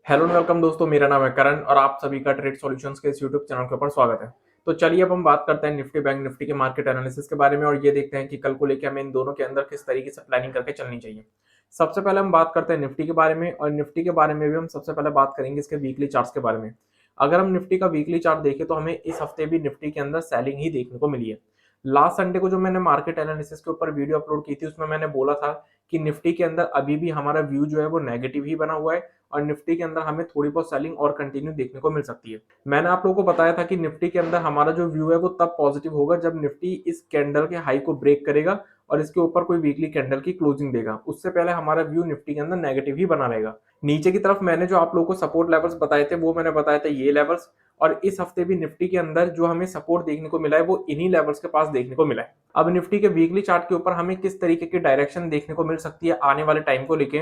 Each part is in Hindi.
हेलो एंड वेलकम दोस्तों, मेरा नाम है करण और आप सभी का ट्रेड सॉल्यूशंस के इस यूट्यूब चैनल के ऊपर स्वागत है। तो चलिए अब हम बात करते हैं निफ्टी बैंक निफ्टी के मार्केट एनालिसिस के बारे में और ये देखते हैं कि कल को लेकर हमें इन दोनों के अंदर किस तरीके से प्लानिंग करके चलनी चाहिए। सबसे पहले हम बात करते हैं निफ्टी के बारे में और निफ्टी के बारे में भी हम सबसे पहले बात करेंगे इसके वीकली चार्ट्स के बारे में। अगर हम निफ्टी का वीकली चार्ट देखें तो हमें इस हफ्ते भी निफ्टी के अंदर सेलिंग ही देखने को मिली है। लास्ट संडे को जो मैंने मार्केट एनालिसिस के ऊपर वीडियो अपलोड की थी उसमें मैंने बोला था कि निफ्टी के अंदर अभी भी हमारा व्यू जो है वो नेगेटिव ही बना हुआ है और निफ्टी के अंदर हमें थोड़ी बहुत सेलिंग और कंटिन्यू देखने को मिल सकती है। मैंने आप लोगों को बताया था कि निफ्टी के अंदर हमारा जो व्यू है वो तब पॉजिटिव होगा जब निफ्टी इस कैंडल के हाई को ब्रेक करेगा और इसके ऊपर कोई वीकली कैंडल की क्लोजिंग देगा। उससे पहले हमारा व्यू निफ्टी के अंदर नेगेटिव ही बना रहेगा। नीचे की तरफ मैंने जो आप लोगों को सपोर्ट लेवल्स बताए थे वो मैंने बताया था ये लेवल्स, और इस हफ्ते भी निफ्टी के अंदर जो हमें सपोर्ट देखने को मिला है वो इन्हीं लेवल्स के पास देखने को मिला है। अब निफ्टी के वीकली चार्ट के ऊपर हमें किस तरीके की डायरेक्शन देखने को मिल सकती है आने वाले टाइम को लेके,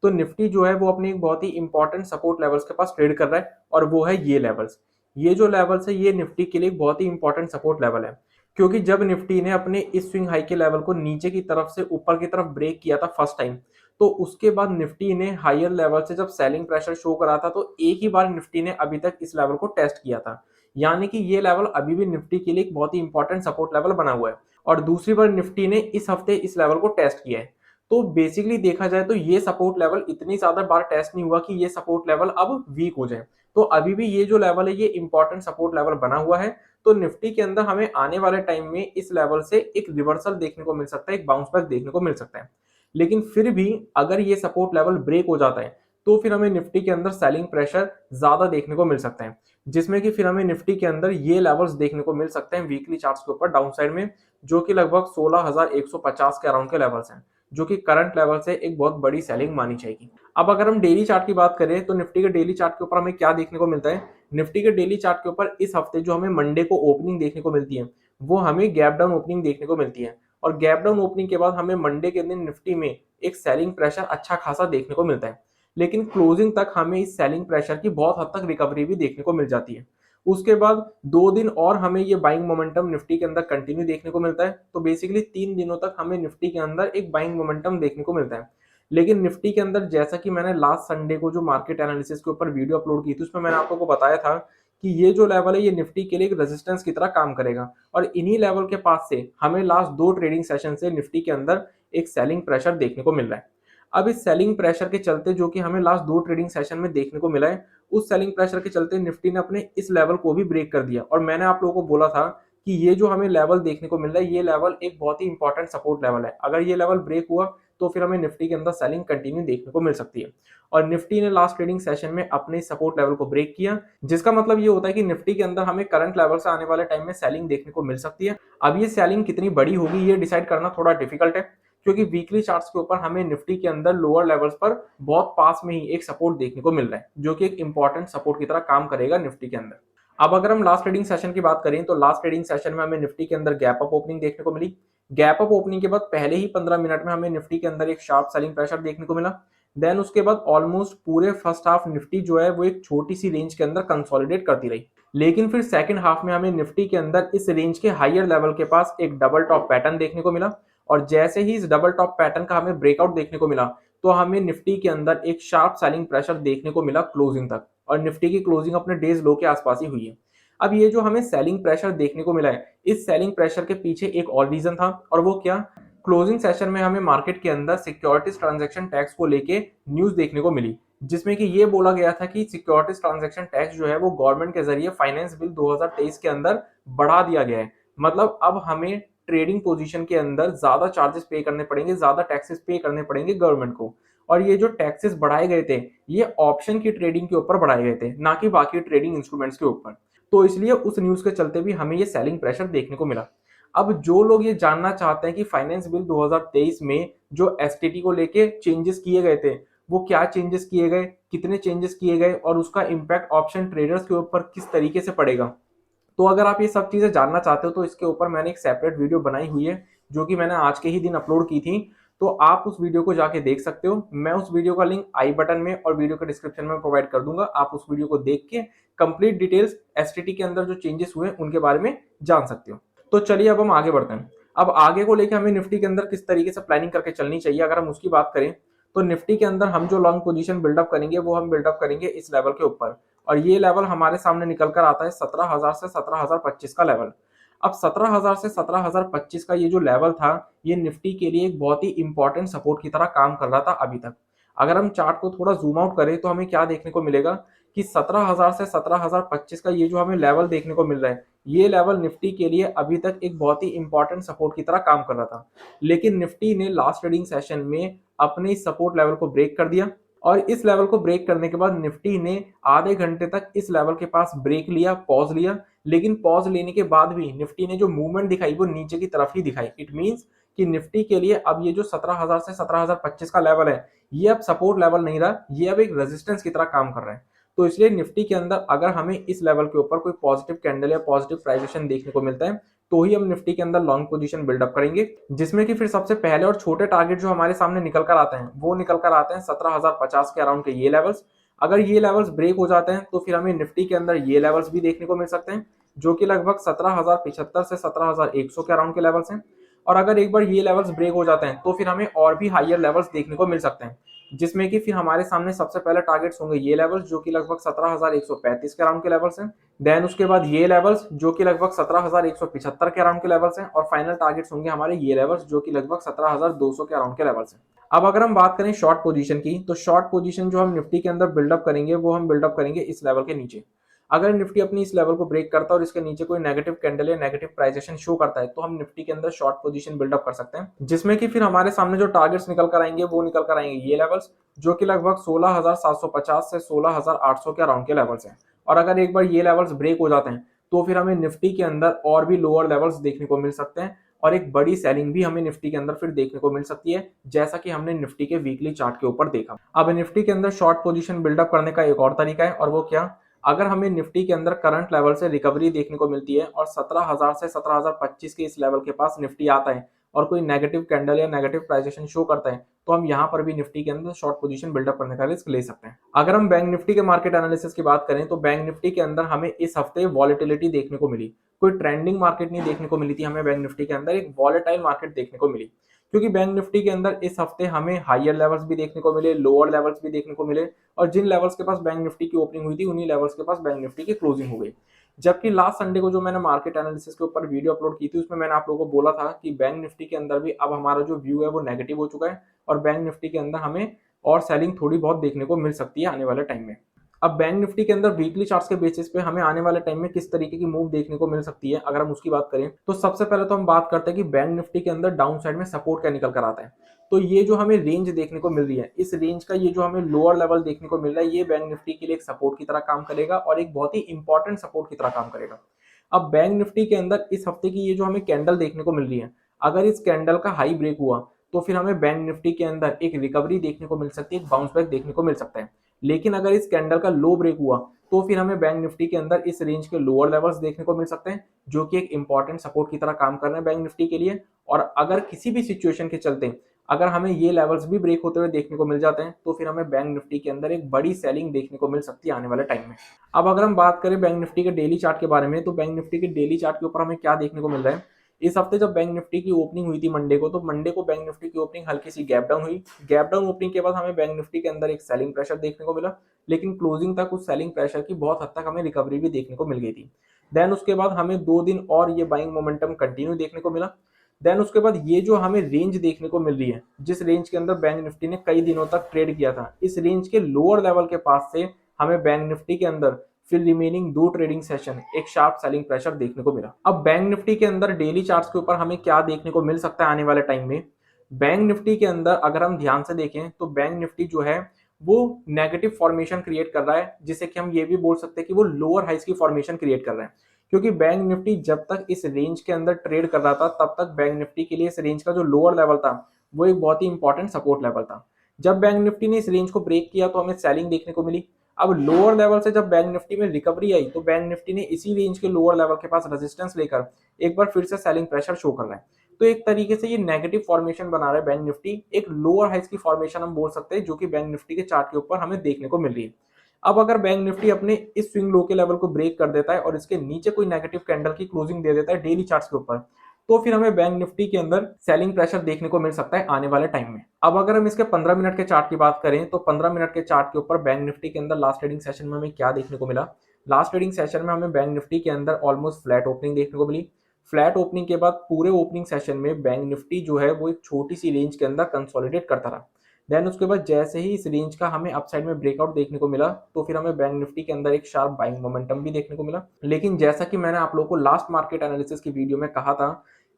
तो निफ्टी जो है वो अपनी एक बहुत ही इंपॉर्टेंट सपोर्ट लेवल्स के पास ट्रेड कर रहा है और वो है ये लेवल्स। ये जो लेवल्स है ये निफ्टी के लिए एक बहुत ही इंपॉर्टेंट सपोर्ट लेवल है, क्योंकि जब निफ्टी ने अपने इस स्विंग हाई के लेवल को नीचे की तरफ से ऊपर की तरफ ब्रेक किया था फर्स्ट टाइम, तो उसके बाद निफ्टी ने हायर लेवल से जब सेलिंग प्रेशर शो करा था तो एक ही बार निफ्टी ने अभी तक इस लेवल को टेस्ट किया था। यानी कि ये लेवल अभी भी निफ्टी के लिए एक बहुत ही इंपॉर्टेंट सपोर्ट लेवल बना हुआ है और दूसरी बार निफ्टी ने इस हफ्ते इस लेवल को टेस्ट किया है। तो बेसिकली देखा जाए तो ये सपोर्ट लेवल इतनी ज्यादा बार टेस्ट नहीं हुआ कि ये सपोर्ट लेवल अब वीक हो जाए। तो अभी भी ये जो लेवल है ये इंपॉर्टेंट सपोर्ट लेवल बना हुआ है। तो निफ्टी के अंदर हमें आने वाले टाइम में इस लेवल से एक रिवर्सल देखने को मिल सकता है, एक बाउंस बैक देखने को मिल सकता है। लेकिन फिर भी अगर ये सपोर्ट लेवल ब्रेक हो जाता है तो फिर हमें निफ्टी के अंदर सेलिंग प्रेशर ज्यादा देखने को मिल सकता है, जिसमें कि फिर हमें निफ्टी के अंदर ये लेवल्स देखने को मिल सकते हैं वीकली चार्ट्स के ऊपर डाउन साइड में, जो कि लगभग 16,150 के अराउंड के लेवल्स हैं, जो कि करंट लेवल से एक बहुत बड़ी सेलिंग मानी जाएगी। अब अगर हम डेली चार्ट की बात करें तो निफ्टी के डेली चार्ट के ऊपर हमें क्या देखने को मिलता है। निफ्टी के डेली चार्ट के ऊपर इस हफ्ते जो हमें मंडे को ओपनिंग देखने को मिलती है वो हमें गैप डाउन ओपनिंग देखने को मिलती है और गैप डाउन ओपनिंग के बाद हमें मंडे के दिन निफ्टी में एक सेलिंग प्रेशर अच्छा खासा देखने को मिलता है। लेकिन क्लोजिंग तक हमें इस सेलिंग प्रेशर की बहुत हद तक रिकवरी भी देखने को मिल जाती है। उसके बाद 2 दिन और हमें ये बाइंग मोमेंटम निफ्टी के अंदर कंटिन्यू देखने को मिलता है। तो बेसिकली 3 दिनों तक हमें निफ्टी के अंदर एक बाइंग मोमेंटम देखने को मिलता है। लेकिन निफ्टी के अंदर जैसा कि मैंने लास्ट संडे को जो मार्केट एनालिसिस के ऊपर वीडियो अपलोड की थी उसमें मैंने आप लोगों को बताया था कि ये जो लेवल है ये निफ्टी के लिए एक रेजिस्टेंस की तरह काम करेगा और इन्हीं लेवल के पास से हमें लास्ट 2 ट्रेडिंग सेशन से निफ्टी के अंदर एक सेलिंग प्रेशर देखने को मिल रहा है। अब इस सेलिंग प्रेशर के चलते जो कि हमें लास्ट 2 ट्रेडिंग सेशन में देखने को मिला है, उस सेलिंग प्रेशर के चलते निफ्टी ने अपने इस लेवल को भी ब्रेक कर दिया और मैंने आप लोगों को बोला था कि ये जो हमें लेवल देखने को मिल रहा है ये लेवल एक बहुत ही इंपॉर्टेंट सपोर्ट लेवल है। अगर ये लेवल ब्रेक हुआ तो फिर हमें निफ्टी के अंदर सेलिंग कंटिन्यू देखने को मिल सकती है और निफ्टी ने लास्ट ट्रेडिंग सेशन में अपने सपोर्ट लेवल को ब्रेक किया, जिसका मतलब ये होता है कि निफ्टी के अंदर हमें करंट लेवल से आने वाले टाइम में सेलिंग देखने को मिल सकती है। अब ये सेलिंग कितनी बड़ी होगी ये डिसाइड करना थोड़ा डिफिकल्ट है, क्योंकि वीकली चार्ट्स के ऊपर हमें निफ्टी के अंदर लोअर लेवल्स पर बहुत पास में ही एक सपोर्ट देखने को मिल रहा है जो कि एक इंपॉर्टेंट सपोर्ट की तरह काम करेगा निफ्टी के अंदर। अब अगर हम लास्ट ट्रेडिंग सेशन की बात करें तो लास्ट ट्रेडिंग सेशन में हमें निफ्टी के अंदर गैप अप ओपनिंग देखने को मिली। गैप अप ओपनिंग के बाद पहले ही 15 मिनट में हमें निफ्टी के अंदर एक शार्प सेलिंग प्रेशर देखने को मिला। देन उसके बाद ऑलमोस्ट पूरे फर्स्ट हाफ निफ्टी जो है वो एक छोटी सी रेंज के अंदर कंसोलिडेट करती रही, लेकिन फिर सेकंड हाफ में हमें निफ्टी के अंदर इस रेंज के हायर लेवल के पास एक डबल टॉप पैटर्न देखने को मिला और जैसे ही इस डबल टॉप पैटर्न का हमें ब्रेकआउट देखने को मिला तो हमें निफ्टी के अंदर एक शार्प सेलिंग प्रेशर देखने को मिला क्लोजिंग तक और निफ्टी की क्लोजिंग अपने डेज लो के आसपास ही हुई है। अब ये जो हमें सेलिंग प्रेशर देखने को मिला है इस सेलिंग प्रेशर के पीछे एक और रीजन था और वो क्या, क्लोजिंग सेशन में हमें मार्केट के अंदर सिक्योरिटीज ट्रांजैक्शन टैक्स को लेके न्यूज देखने को मिली, जिसमें कि ये बोला गया था कि सिक्योरिटीज ट्रांजैक्शन टैक्स जो है वो गवर्नमेंट के जरिए फाइनेंस बिल 2023 के अंदर बढ़ा दिया गया है। मतलब अब हमें ट्रेडिंग पोजीशन के अंदर ज्यादा चार्जेस पे करने पड़ेंगे, ज्यादा टैक्सेस पे करने पड़ेंगे गवर्नमेंट को। और ये जो टैक्सेस बढ़ाए गए थे ये ऑप्शन की ट्रेडिंग के ऊपर बढ़ाए गए थे, ना कि बाकी ट्रेडिंग इंस्ट्रूमेंट्स के ऊपर। तो इसलिए उस न्यूज के चलते भी हमें ये सेलिंग प्रेशर देखने को मिला। अब जो लोग ये जानना चाहते हैं कि फाइनेंस बिल 2023 में जो एसटीटी को लेके चेंजेस किए गए थे वो क्या चेंजेस किए गए, कितने चेंजेस किए गए और उसका इम्पैक्ट ऑप्शन ट्रेडर्स के ऊपर किस तरीके से पड़ेगा, तो अगर आप ये सब चीजें जानना चाहते हो तो इसके ऊपर मैंने एक सेपरेट वीडियो बनाई हुई है जो कि मैंने आज के ही दिन अपलोड की थी। तो आप उस वीडियो को जाके देख सकते हो। मैं उस वीडियो का लिंक आई बटन में और वीडियो के डिस्क्रिप्शन में प्रोवाइड कर दूंगा। आप उस वीडियो को देख के कंप्लीट डिटेल्स एसटीटी के अंदर जो चेंजेस हुए उनके बारे में जान सकते हो। तो चलिए अब हम आगे बढ़ते हैं। अब आगे को लेकर हमें निफ्टी के अंदर किस तरीके से प्लानिंग करके चलनी चाहिए अगर हम उसकी बात करें तो निफ्टी के अंदर हम जो लॉन्ग पोजीशन बिल्डअप करेंगे वो हम बिल्डअप करेंगे इस लेवल के ऊपर, और ये लेवल हमारे सामने निकल कर आता है 17,000 से 17,025 का लेवल। अब 17,000 से 17,025 का ये जो लेवल था, ये निफ्टी के लिए एक बहुत ही इंपॉर्टेंट सपोर्ट की तरह काम कर रहा था अभी तक। अगर हम चार्ट को थोड़ा जूम आउट करें तो हमें क्या देखने को मिलेगा कि 17,000 से 17,025 का ये जो हमें लेवल देखने को मिल रहा है, ये लेवल निफ्टी के लिए अभी तक एक बहुत ही इंपॉर्टेंट सपोर्ट की तरह काम कर रहा था। लेकिन निफ्टी ने लास्ट ट्रेडिंग सेशन में अपने इस सपोर्ट लेवल को ब्रेक कर दिया, और इस लेवल को ब्रेक करने के बाद निफ्टी ने आधे घंटे तक इस लेवल के पास ब्रेक लिया, पॉज लिया। लेकिन पॉज लेने के बाद भी निफ्टी ने जो मूवमेंट दिखाई वो नीचे की तरफ ही दिखाई। इट मींस कि निफ्टी के लिए अब ये जो 17,000 से 17,025 का लेवल है, ये अब सपोर्ट लेवल नहीं रहा, ये अब एक रेजिस्टेंस की तरह काम कर रहा है। तो इसलिए निफ्टी के अंदर अगर हमें इस लेवल के ऊपर कोई पॉजिटिव कैंडल या पॉजिटिव प्राइजेशन देखने को मिलता है, तो ही हम निफ्टी के अंदर लॉन्ग पोजीशन बिल्डअप करेंगे, जिसमें कि फिर सबसे पहले और छोटे टारगेट जो हमारे सामने निकल कर आते हैं वो निकल कर आते हैं 17,050 के अराउंड के ये लेवल्स। अगर ये लेवल्स ब्रेक हो जाते हैं तो फिर हमें निफ्टी के अंदर ये लेवल्स भी देखने को मिल सकते हैं, जो कि लगभग 17,075 से 17,100 के अराउंड के लेवल्स हैं। और अगर एक बार ये लेवल्स ब्रेक हो जाते हैं तो फिर हमें और भी हायर लेवल्स देखने को मिल सकते हैं, जिसमें कि फिर हमारे सामने सबसे पहले टारगेट्स होंगे ये लेवल्स जो कि लगभग 17,135 के अराउंड के लेवल्स हैं। देन उसके बाद ये लेवल्स जो कि लगभग 17,175 के अराउंड के लेवल्स हैं, और फाइनल टारगेट्स होंगे हमारे ये लेवल्स जो कि लगभग 17,200 के अराउंड के लेवल्स हैं। अब अगर हम बात करें शॉर्ट पोजीशन की, तो शॉर्ट पोजीशन जो हम निफ्टी के अंदर बिल्डअप करेंगे वो हम बिल्डअप करेंगे इस लेवल के नीचे। अगर निफ्टी अपनी इस लेवल को ब्रेक करता है और इसके नीचे कोई नेगेटिव कैंडल या नेगेटिव प्राइजेशन शो करता है, तो हम निफ्टी के अंदर शॉर्ट पोजीशन बिल्डअप कर सकते हैं, जिसमें कि फिर हमारे सामने जो टारगेट्स निकल कर आएंगे वो निकल कर आएंगे ये लेवल्स जो कि लगभग 16,750 से 16,800 के अराउंड के लेवल्स हैं। और अगर एक बार ये लेवल्स ब्रेक हो जाते हैं तो फिर हमें निफ्टी के अंदर और भी लोअर लेवल्स देखने को मिल सकते हैं, और एक बड़ी सेलिंग भी हमें निफ्टी के अंदर फिर देखने को मिल सकती है, जैसा कि हमने निफ्टी के वीकली चार्ट के ऊपर देखा। अब निफ्टी के अंदर शॉर्ट पोजीशन बिल्डअप करने का एक और तरीका है, और वो क्या, अगर हमें निफ्टी के अंदर करंट लेवल से रिकवरी देखने को मिलती है और 17,000 से 17,025 के इस लेवल के पास निफ्टी आता है और कोई नेगेटिव कैंडल या नेगेटिव प्राइजेशन शो करता है, तो हम यहाँ पर भी निफ्टी के अंदर शॉर्ट पोजीशन बिल्डअप करने का रिस्क ले सकते हैं। अगर हम बैंक निफ्टी के मार्केट एनालिसिस की बात करें तो बैंक निफ्टी के अंदर हमें इस हफ्ते वॉलेटिलिटी देखने को मिली। कोई ट्रेंडिंग मार्केट नहीं देखने को मिली थी हमें, बैंक निफ्टी के अंदर एक वॉलेटाइल मार्केट देखने को मिली, क्योंकि बैंक निफ्टी के अंदर इस हफ्ते हमें हायर लेवल्स भी देखने को मिले, लोअर लेवल्स भी देखने को मिले, और जिन लेवल्स के पास बैंक निफ्टी की ओपनिंग हुई थी उन्हीं लेवल्स के पास बैंक निफ्टी की क्लोजिंग हो गई। जबकि लास्ट संडे को जो मैंने मार्केट एनालिसिस के ऊपर वीडियो अपलोड की थी उसमें मैंने आप लोगों को बोला था कि बैंक निफ्टी के अंदर भी अब हमारा जो व्यू है वो नेगेटिव हो चुका है, और बैंक निफ्टी के अंदर हमें और सेलिंग थोड़ी बहुत देखने को मिल सकती है आने वाले टाइम में। अब बैंक निफ्टी के अंदर वीकली चार्ट्स के बेसिस पे हमें आने वाले टाइम में किस तरीके की मूव देखने को मिल सकती है, अगर हम उसकी बात करें तो सबसे पहले तो हम बात करते हैं कि बैंक निफ्टी के अंदर डाउन साइड में सपोर्ट क्या निकल कर आता है। तो ये जो हमें रेंज देखने को मिल रही है, इस रेंज का ये जो हमें लोअर लेवल देखने को मिल रहा है, ये बैंक निफ्टी के लिए एक सपोर्ट की तरह काम करेगा और एक बहुत ही इंपॉर्टेंट सपोर्ट की तरह काम करेगा। अब बैंक निफ्टी के अंदर इस हफ्ते की ये जो हमें कैंडल देखने को मिल रही है, अगर इस कैंडल का हाई ब्रेक हुआ तो फिर हमें बैंक निफ्टी के अंदर एक रिकवरी देखने को मिल सकती है, एक बाउंस बैक देखने को मिल सकता है। लेकिन अगर इस कैंडल का लो ब्रेक हुआ तो फिर हमें बैंक निफ्टी के अंदर इस रेंज के लोअर लेवल्स देखने को मिल सकते हैं, जो कि एक इंपॉर्टेंट सपोर्ट की तरह काम कर रहे हैं बैंक निफ्टी के लिए। और अगर किसी भी सिचुएशन के चलते अगर हमें ये लेवल्स भी ब्रेक होते हुए देखने को मिल जाते हैं तो फिर हमें बैंक निफ्टी के अंदर एक बड़ी सेलिंग देखने को मिल सकती है आने वाले टाइम में। अब अगर हम बात करें बैंक निफ्टी के डेली चार्ट के बारे में, तो बैंक निफ्टी के डेली चार्ट के ऊपर हमें क्या देखने को मिल रहा है, इस हफ्ते जब बैंक निफ्टी की ओपनिंग हुई थी मंडे को, तो मंडे को बैंक निफ्टी की ओपनिंग हल्की सी गैप डाउन हुई। गैप डाउन ओपनिंग के बाद हमें बैंक निफ्टी के अंदर एक सेलिंग प्रेशर देखने को मिला, लेकिन क्लोजिंग तक उस सेलिंग प्रेशर की बहुत हद तक हमें रिकवरी भी देखने को मिल गई थी। देन उसके बाद हमें 2 दिन और ये बाइंग मोमेंटम कंटिन्यू देखने को मिला। देन उसके बाद ये जो हमें रेंज देखने को मिल रही है, जिस रेंज के अंदर बैंक निफ्टी ने कई दिनों तक ट्रेड किया था, इस रेंज के लोअर लेवल के पास से हमें बैंक निफ्टी के अंदर फिर रिमेनिंग 2 ट्रेडिंग सेशन एक शार्प सेलिंग प्रेशर देखने को मिला। अब बैंक निफ्टी के अंदर डेली चार्ट्स के ऊपर हमें क्या देखने को मिल सकता है आने वाले टाइम में, बैंक निफ्टी के अंदर अगर हम ध्यान से देखें तो बैंक निफ्टी जो है वो नेगेटिव फॉर्मेशन क्रिएट कर रहा है, जिससे कि हम ये भी बोल सकते हैं कि वो लोअर हाइस की फॉर्मेशन क्रिएट कर रहा है। क्योंकि बैंक निफ्टी जब तक इस रेंज के अंदर ट्रेड कर रहा था तब तक बैंक निफ्टी के लिए इस रेंज का जो लोअर लेवल था वो एक बहुत ही इंपॉर्टेंट सपोर्ट लेवल था। जब बैंक निफ्टी ने इस रेंज को ब्रेक किया तो हमें सेलिंग देखने को मिली। अब लोअर लेवल से जब बैंक निफ्टी में रिकवरी आई तो बैंक निफ्टी ने इसी रेंज के लोअर लेवल के पास रेजिस्टेंस लेकर एक बार फिर से सेलिंग प्रेशर शो कर रहा है। तो एक तरीके से ये नेगेटिव फॉर्मेशन बना रहा है बैंक निफ्टी, एक लोअर हाइस की फॉर्मेशन हम बोल सकते हैं, जो कि बैंक निफ्टी के चार्ट के ऊपर हमें देखने को मिल रही है। अब अगर बैंक निफ्टी अपने इस स्विंग लो के लेवल को ब्रेक कर देता है और इसके नीचे कोई नेगेटिव कैंडल की क्लोजिंग दे देता है डेली चार्ट्स के ऊपर, तो फिर हमें बैंक निफ्टी के अंदर सेलिंग प्रेशर देखने को मिल सकता है आने वाले टाइम में। अब अगर हम इसके 15 मिनट के चार्ट की बात करें तो 15 मिनट के चार्ट के ऊपर बैंक निफ्टी के अंदर लास्ट ट्रेडिंग सेशन में हमें क्या देखने को मिला। लास्ट ट्रेडिंग सेशन में हमें बैंक निफ्टी के अंदर ऑलमोस्ट फ्लैट ओपनिंग देखने को मिली। फ्लैट ओपनिंग के बाद पूरे ओपनिंग सेशन में बैंक निफ्टी जो है वो एक छोटी सी रेंज के अंदर कंसोलिडेट करता रहा। देन उसके बाद जैसे ही इस रेंज का हमें अपसाइड में ब्रेकआउट देखने को मिला तो फिर हमें बैंक निफ्टी के अंदर एक शार्प बाइंग मोमेंटम भी देखने को मिला। लेकिन जैसा कि मैंने आप लोगों को लास्ट मार्केट एनालिसिस की वीडियो में कहा था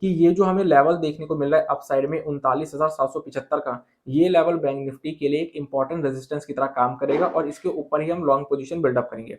कि ये जो हमें लेवल देखने को मिल रहा है अपसाइड में 39,775 का, ये लेवल बैंक निफ्टी के लिए एक इंपॉर्टेंट रेजिस्टेंस की तरह काम करेगा और इसके ऊपर ही हम लॉन्ग पोजीशन बिल्डअप करेंगे।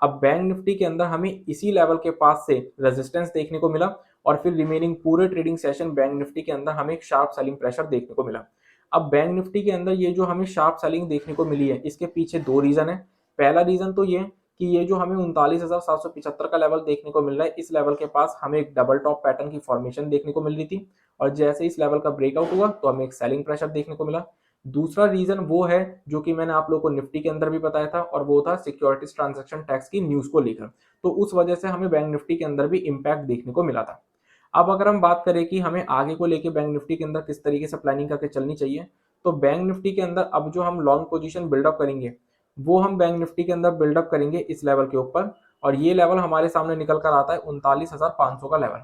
अब बैंक निफ्टी के अंदर हमें इसी लेवल के पास से रेजिस्टेंस देखने को मिला और फिर रिमेनिंग पूरे ट्रेडिंग सेशन बैंक निफ्टी के अंदर हमें एक शार्प सेलिंग प्रेशर देखने को मिला। अब बैंक निफ्टी के अंदर ये जो हमें शार्प सेलिंग देखने को मिली है इसके पीछे दो रीजन है। पहला रीजन तो ये कि ये जो हमें 39,775 का लेवल देखने को मिल रहा है, इस लेवल के पास हमें एक डबल टॉप पैटर्न की फॉर्मेशन देखने को मिल रही थी और जैसे इस लेवल का ब्रेकआउट हुआ तो हमें एक सेलिंग प्रेशर देखने को मिला। दूसरा रीजन वो है जो कि मैंने आप लोगों को निफ्टी के अंदर भी बताया था और वो था सिक्योरिटीज ट्रांजैक्शन टैक्स की न्यूज को लेकर, तो उस वजह से हमें बैंक निफ्टी के अंदर भी इम्पैक्ट देखने को मिला था। अब अगर हम बात करें कि हमें आगे को लेके बैंक निफ्टी के अंदर किस तरीके से प्लानिंग करके चलनी चाहिए, तो बैंक निफ्टी के अंदर अब जो हम लॉन्ग पोजीशन बिल्डअप करेंगे वो हम बैंक निफ्टी के अंदर बिल्डअप करेंगे इस लेवल के ऊपर और ये लेवल हमारे सामने निकल कर आता है 39,500 का लेवल।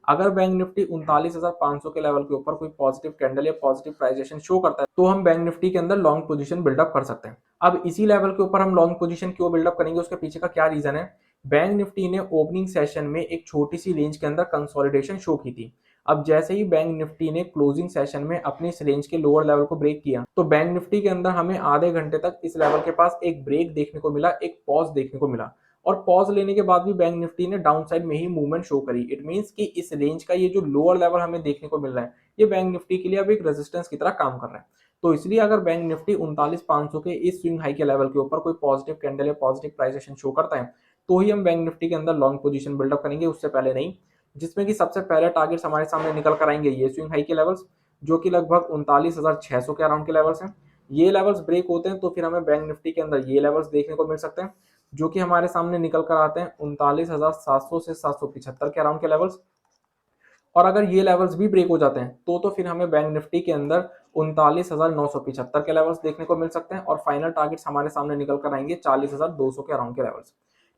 अगर बैंक निफ्टी 39,500 के लेवल के ऊपर कोई पॉजिटिव कैंडल या पॉजिटिव प्राइजेशन शो करता है तो हम बैंक निफ्टी के अंदर लॉन्ग पोजीशन बिल्डअप कर सकते हैं। अब इसी लेवल के ऊपर हम लॉन्ग पोजीशन क्यों बिल्डअप करेंगे, उसके पीछे का क्या रीजन है। बैंक निफ्टी ने ओपनिंग सेशन में एक छोटी सी रेंज के अंदर कंसोलिडेशन शो की थी। अब जैसे ही बैंक निफ्टी ने क्लोजिंग सेशन में अपनी इस रेंज के लोअर लेवल को ब्रेक किया तो बैंक निफ्टी के अंदर हमें आधे घंटे तक इस लेवल के पास एक ब्रेक देखने को मिला, एक पॉज देखने को मिला और पॉज लेने के बाद भी बैंक निफ्टी ने डाउन साइड में ही मूवमेंट शो करी। इट मींस कि इस रेंज का ये जो लोअर लेवल हमें देखने को मिल रहा है ये बैंक निफ्टी के लिए अब एक रेजिस्टेंस की तरह काम कर रहा है। तो इसलिए अगर बैंक निफ्टी 39,500 के इस स्विंग हाई के लेवल के ऊपर कोई पॉजिटिव कैंडल या पॉजिटिव प्राइसेशन शो करता है तो ही हम बैंक निफ्टी के अंदर लॉन्ग पोजीशन बिल्डअप करेंगे, उससे पहले नहीं। जिसमें कि सबसे पहले टारगेट्स हमारे सामने निकल कर आएंगे ये स्विंग हाई के लेवल्स जो कि लगभग 39,600 के अराउंड के लेवल्स हैं। ये लेवल्स ब्रेक होते हैं तो फिर हमें बैंक निफ्टी के अंदर ये लेवल्स देखने को मिल सकते हैं जो कि हमारे सामने निकल कर आते हैं 39,700 से 775 के अराउंड के लेवल्स। और अगर ये लेवल्स भी ब्रेक हो जाते हैं तो फिर हमें बैंक निफ्टी के अंदर 39,975 के लेवल्स देखने को मिल सकते हैं और फाइनल टारगेट्स हमारे सामने निकल कर आएंगे 40,200 के अराउंड के लेवल्स।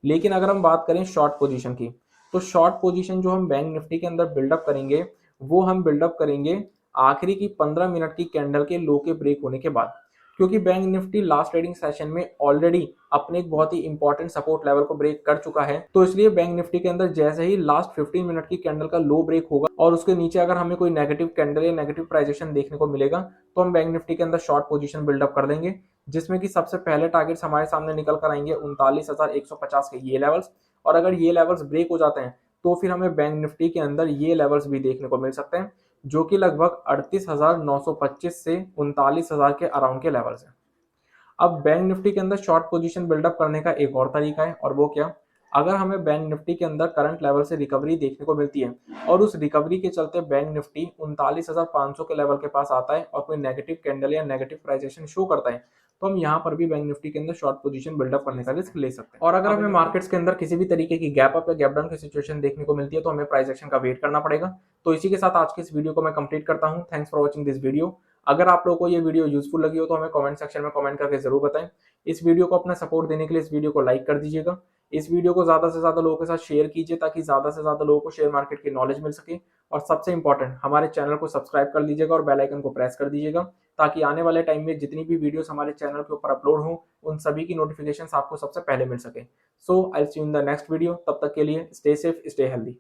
लेकिन अगर हम बात करें शॉर्ट पोजीशन की तो शॉर्ट पोजीशन जो हम बैंक निफ्टी के अंदर बिल्डअप करेंगे वो हम बिल्डअप करेंगे आखिरी की 15 मिनट की कैंडल के लो के ब्रेक होने के बाद, क्योंकि bank Nifty last trading session में ऑलरेडी अपने एक बहुत ही इंपॉर्टेंट सपोर्ट लेवल को ब्रेक कर चुका है। तो इसलिए बैंक निफ्टी के अंदर जैसे ही लास्ट 15 मिनट की कैंडल का लो ब्रेक होगा और उसके नीचे अगर हमें कोई नेगेटिव कैंडल या नेगेटिव प्राइजेशन देखने को मिलेगा तो हम बैंक निफ्टी के अंदर शॉर्ट पोजीशन बिल्डअप कर देंगे, जिसमें कि सबसे पहले टारगेट्स हमारे सामने निकल कर आएंगे 39,150 के ये लेवल्स। और अगर ये लेवल्स ब्रेक हो जाते हैं तो फिर हमें बैंक निफ्टी के अंदर ये लेवल्स भी देखने को मिल सकते हैं जो कि लगभग 38,925 से 39,000 के अराउंड के लेवल्स हैं। अब बैंक निफ्टी के अंदर शॉर्ट पोजीशन बिल्डअप करने का एक और तरीका है और वो क्या, अगर हमें बैंक निफ्टी के अंदर करंट लेवल से रिकवरी देखने को मिलती है और उस रिकवरी के चलते बैंक निफ्टी 39,500 के लेवल के पास आता है और कोई नेगेटिव कैंडल या नेगेटिव प्राइजेशन शो करता है तो हम यहाँ पर भी बैंक निफ्टी के अंदर शॉर्ट पोजीशन बिल्डअप करने का रिस्क ले सकते हैं। और अगर हमें मार्केट्स के अंदर किसी भी तरीके की गैप अप या गैप डाउन की सिचुएशन देखने को मिलती है तो हमें प्राइस एक्शन का वेट करना पड़ेगा। तो इसी के साथ आज की इस वीडियो को मैं कंप्लीट करता हूँ। Thanks for watching this video. अगर आप लोगों को ये वीडियो यूजफुल लगी हो तो हमें कमेंट सेक्शन में कमेंट करके जरूर बताएं। इस वीडियो को अपना सपोर्ट देने के लिए इस वीडियो को लाइक कर दीजिएगा। इस वीडियो को ज्यादा से ज्यादा लोगों के साथ शेयर कीजिए ताकि ज्यादा से ज्यादा लोगों को शेयर मार्केट की नॉलेज मिल सके। और सबसे इंपॉर्टेंट, हमारे चैनल को सब्सक्राइब कर लीजिएगा और बेल आइकन को प्रेस कर दीजिएगा ताकि आने वाले टाइम में जितनी भी वीडियोस हमारे चैनल के ऊपर अपलोड हो उन सभी की नोटिफिकेशंस आपको सबसे पहले मिल सके। So I will see you in the next video. तब तक के लिए स्टे सेफ, स्टे हेल्दी।